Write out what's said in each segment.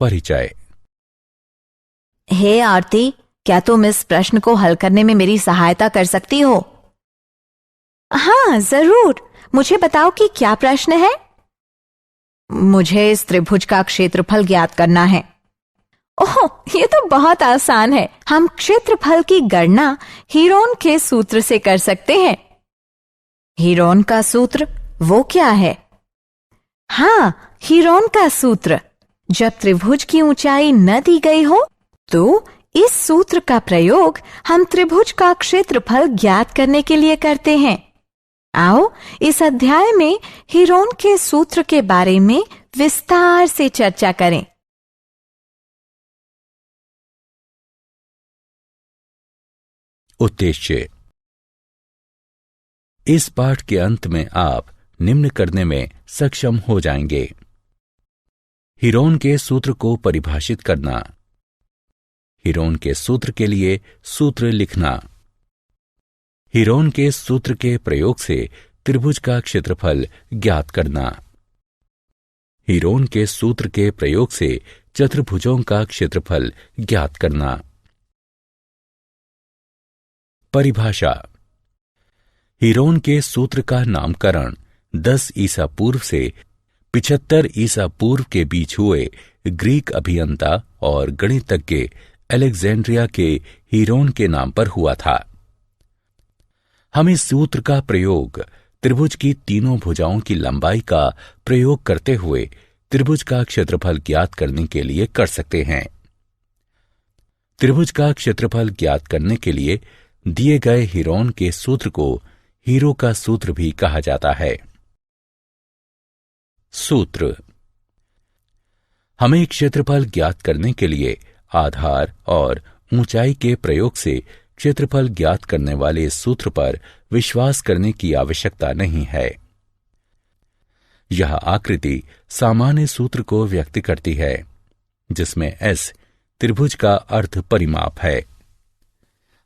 परिचय। हे आरती, क्या तुम इस प्रश्न को हल करने में मेरी सहायता कर सकती हो? हाँ जरूर, मुझे बताओ कि क्या प्रश्न है। मुझे इस त्रिभुज का क्षेत्रफल ज्ञात करना है। ओह, ये तो बहुत आसान है। हम क्षेत्रफल की गणना हीरोन के सूत्र से कर सकते हैं। हीरोन का सूत्र वो क्या है? हाँ, हीरोन का सूत्र। जब त्रिभुज की ऊंचाई न दी गई हो तो इस सूत्र का प्रयोग हम त्रिभुज का क्षेत्रफल ज्ञात करने के लिए करते हैं। आओ इस अध्याय में हीरोन के सूत्र के बारे में विस्तार से चर्चा करें। उद्देश्य। इस पाठ के अंत में आप निम्न करने में सक्षम हो जाएंगे। हीरोन के सूत्र को परिभाषित करना, हीरोन के सूत्र के लिए सूत्र लिखना, हीरोन के सूत्र के प्रयोग से त्रिभुज का क्षेत्रफल ज्ञात करना, हीरोन के सूत्र के प्रयोग से चतुर्भुजों का क्षेत्रफल ज्ञात करना। परिभाषा। हीरोन के सूत्र का नामकरण 10 ईसा पूर्व से 75 ईसा पूर्व के बीच हुए ग्रीक अभियंता और गणितज्ञ अलेक्जेंड्रिया के हीरोन के नाम पर हुआ था। हम इस सूत्र का प्रयोग त्रिभुज की तीनों भुजाओं की लंबाई का प्रयोग करते हुए त्रिभुज का क्षेत्रफल ज्ञात करने के लिए कर सकते हैं। त्रिभुज का क्षेत्रफल ज्ञात करने के लिए दिए गए हीरोन के सूत्र को हीरो का सूत्र भी कहा जाता है। सूत्र। हमें क्षेत्रफल ज्ञात करने के लिए आधार और ऊंचाई के प्रयोग से क्षेत्रफल ज्ञात करने वाले सूत्र पर विश्वास करने की आवश्यकता नहीं है। यह आकृति सामान्य सूत्र को व्यक्त करती है, जिसमें S त्रिभुज का अर्ध परिमाप है।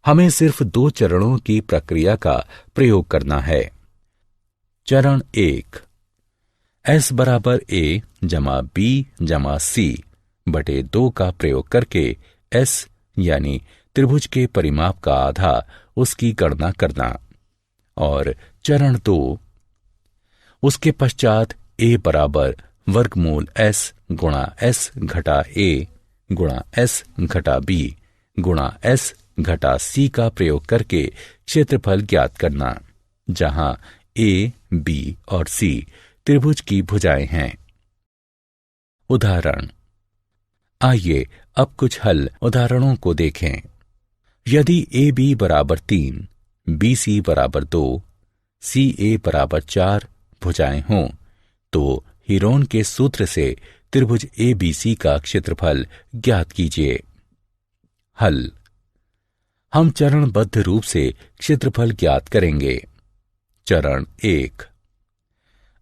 हमें सिर्फ 2 चरणों की प्रक्रिया का प्रयोग करना है। चरण 1, S बराबर A जमा B जमा C बटे 2 का प्रयोग करके S यानी त्रिभुज के परिमाप का आधा उसकी गणना करना। और चरण 2, उसके पश्चात A बराबर वर्गमूल S गुणा S घटा A गुणा S घटा B गुणा S घटा C का प्रयोग करके क्षेत्रफल ज्ञात करना, जहां A, B और C त्रिभुज की भुजाएं हैं। उदाहरण। आइए अब कुछ हल उदाहरणों को देखें। यदि AB बराबर 3, BC बराबर 2, CA बराबर 4 भुजाएं हों, तो हीरोन के सूत्र से त्रिभुज ABC का क्षेत्रफल ज्ञात कीजिए। हल। हम चरणबद्ध रूप से क्षेत्रफल ज्ञात करेंगे। चरण 1,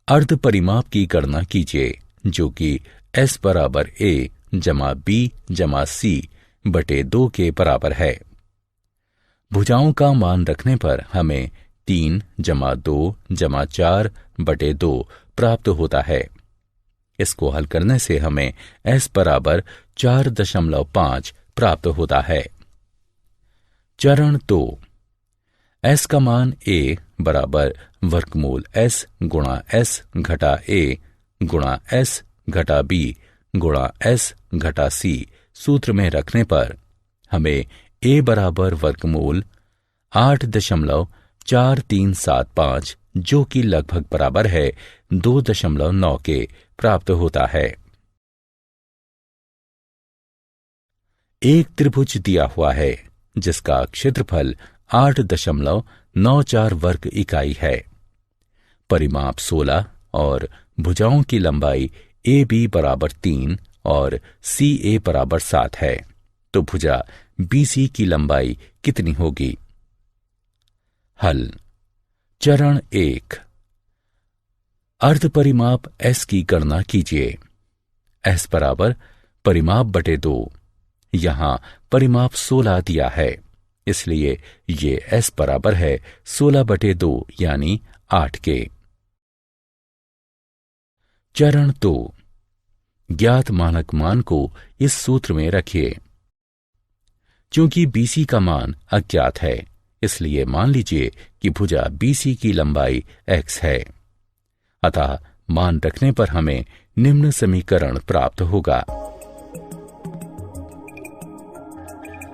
अर्ध परिमाप की गणना कीजिए, जो कि S बराबर A जमा B जमा C बटे 2 के बराबर है। भुजाओं का मान रखने पर हमें 3 जमा 2 जमा 4 बटे 2 प्राप्त होता है। इसको हल करने से हमें S बराबर 4.5 प्राप्त होता है। चरण 2, S का मान A बराबर वर्गमूल S गुणा S घटा A गुणा S घटा B गुणा S घटा C सूत्र में रखने पर हमें A बराबर वर्गमूल 8.4375 जो कि लगभग बराबर है 2.9 के प्राप्त होता है। एक त्रिभुज दिया हुआ है जिसका क्षेत्रफल 8.94 वर्ग इकाई है। परिमाप 16 और भुजाओं की लंबाई AB बराबर 3 और CA बराबर 7 है, तो भुजा BC की लंबाई कितनी होगी? हल। चरण 1, अर्ध परिमाप S की गणना कीजिए। S बराबर परिमाप बटे 2। यहां परिमाप 16 दिया है, इसलिए ये S बराबर है 16 बटे 2 यानी 8 के। चरण 2, ज्ञात मानक मान को इस सूत्र में रखिए। क्योंकि BC का मान अज्ञात है, इसलिए मान लीजिए कि भुजा BC की लंबाई x है। अतः मान रखने पर हमें निम्न समीकरण प्राप्त होगा।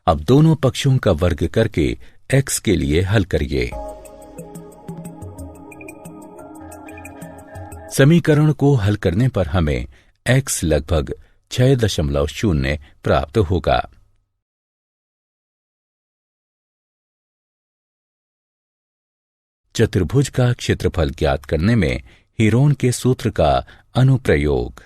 अब दोनों पक्षों का वर्ग करके x के लिए हल करिए। समीकरण को हल करने पर हमें x लगभग 6.0 प्राप्त होगा। चतुर्भुज का क्षेत्रफल ज्ञात करने में हीरोन के सूत्र का अनुप्रयोग।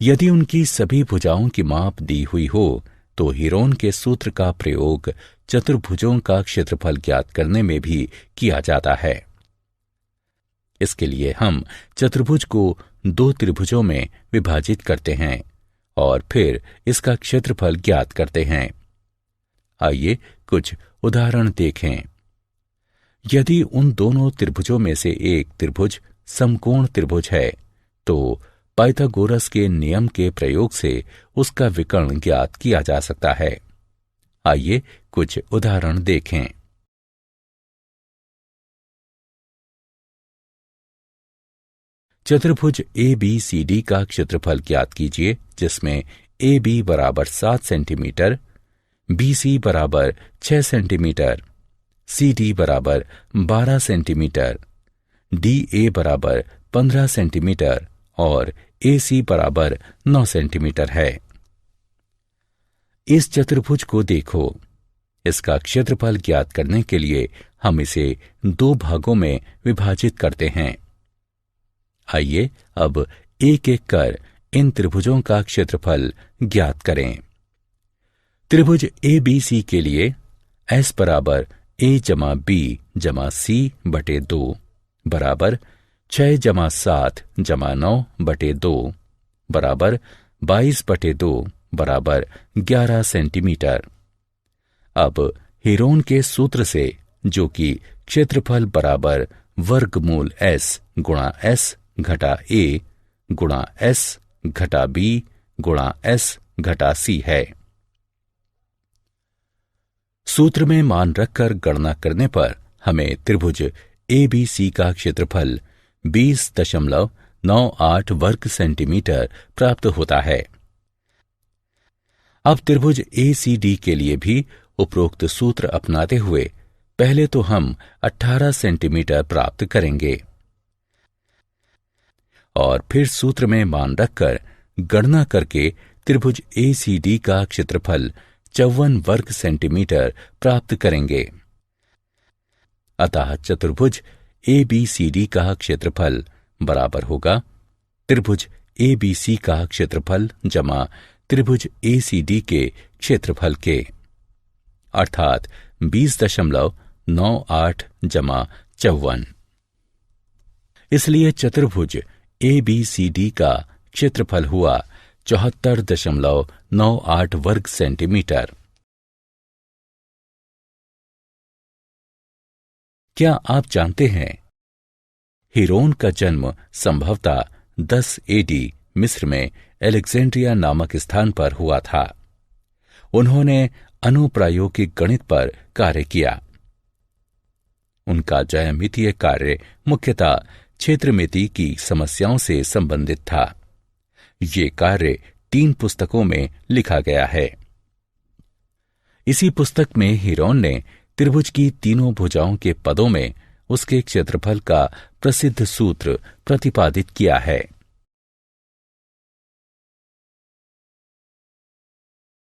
यदि उनकी सभी भुजाओं की माप दी हुई हो तो हीरोन के सूत्र का प्रयोग चतुर्भुजों का क्षेत्रफल ज्ञात करने में भी किया जाता है। इसके लिए हम चतुर्भुज को 2 त्रिभुजों में विभाजित करते हैं और फिर इसका क्षेत्रफल ज्ञात करते हैं। आइए कुछ उदाहरण देखें। यदि उन दोनों त्रिभुजों में से एक त्रिभुज समकोण त्रिभुज है तो पाइथागोरस के नियम के प्रयोग से उसका विकर्ण ज्ञात किया जा सकता है। आइए कुछ उदाहरण देखें। चतुर्भुज ABCD का क्षेत्रफल ज्ञात कीजिए, जिसमें AB बराबर 7 सेंटीमीटर, BC बराबर 6 सेंटीमीटर, CD बराबर 12 सेंटीमीटर, DA बराबर 15 सेंटीमीटर और AC बराबर 9 सेंटीमीटर है। इस चतुर्भुज को देखो। इसका क्षेत्रफल ज्ञात करने के लिए हम इसे 2 भागों में विभाजित करते हैं। आइए अब एक एक कर इन त्रिभुजों का क्षेत्रफल ज्ञात करें। त्रिभुज ABC के लिए S बराबर A जमा B जमा C बटे 2 बराबर 6 जमा 7 जमा 9 बटे 2 बराबर 22 बटे 2 बराबर 11 सेंटीमीटर। अब हीरोन के सूत्र से, जो कि क्षेत्रफल बराबर वर्गमूल S गुणा S घटा A गुणा S घटा B गुणा S घटा C है, सूत्र में मान रखकर गणना करने पर हमें त्रिभुज ABC का क्षेत्रफल 20.98 वर्ग सेंटीमीटर प्राप्त होता है। अब त्रिभुज ACD के लिए भी उपरोक्त सूत्र अपनाते हुए पहले तो हम 18 सेंटीमीटर प्राप्त करेंगे और फिर सूत्र में मान रखकर गणना करके त्रिभुज ACD का क्षेत्रफल 54 वर्ग सेंटीमीटर प्राप्त करेंगे। अतः चतुर्भुज ABCD का क्षेत्रफल बराबर होगा त्रिभुज ABC का क्षेत्रफल जमा त्रिभुज ACD के क्षेत्रफल के, अर्थात 20.98 जमा 54। इसलिए चतुर्भुज ABCD का क्षेत्रफल हुआ 74.98 वर्ग सेंटीमीटर। क्या आप जानते हैं, हीरोन का जन्म संभवतः 10 AD मिस्र में अलेक्जेंड्रिया नामक स्थान पर हुआ था। उन्होंने अनुप्रायोगिक गणित पर कार्य किया। उनका ज्यामितीय कार्य मुख्यतः क्षेत्रमिति की समस्याओं से संबंधित था। ये कार्य 3 पुस्तकों में लिखा गया है। इसी पुस्तक में हीरोन ने त्रिभुज की तीनों भुजाओं के पदों में उसके क्षेत्रफल का प्रसिद्ध सूत्र प्रतिपादित किया है।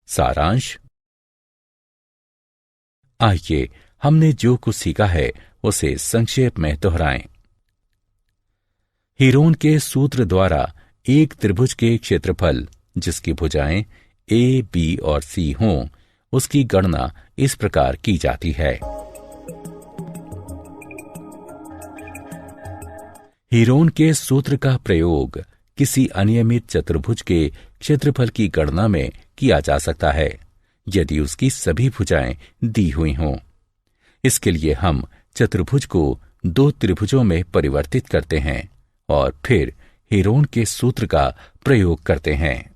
सारांश। आइए हमने जो कुछ सीखा है उसे संक्षेप में दोहराएं। हीरोन के सूत्र द्वारा एक त्रिभुज के क्षेत्रफल जिसकी भुजाएं A, B और C हों, उसकी गणना इस प्रकार की जाती है। हीरोन के सूत्र का प्रयोग किसी अनियमित चतुर्भुज के क्षेत्रफल की गणना में किया जा सकता है यदि उसकी सभी भुजाएं दी हुई हों। इसके लिए हम चतुर्भुज को 2 त्रिभुजों में परिवर्तित करते हैं और फिर हेरोन के सूत्र का प्रयोग करते हैं।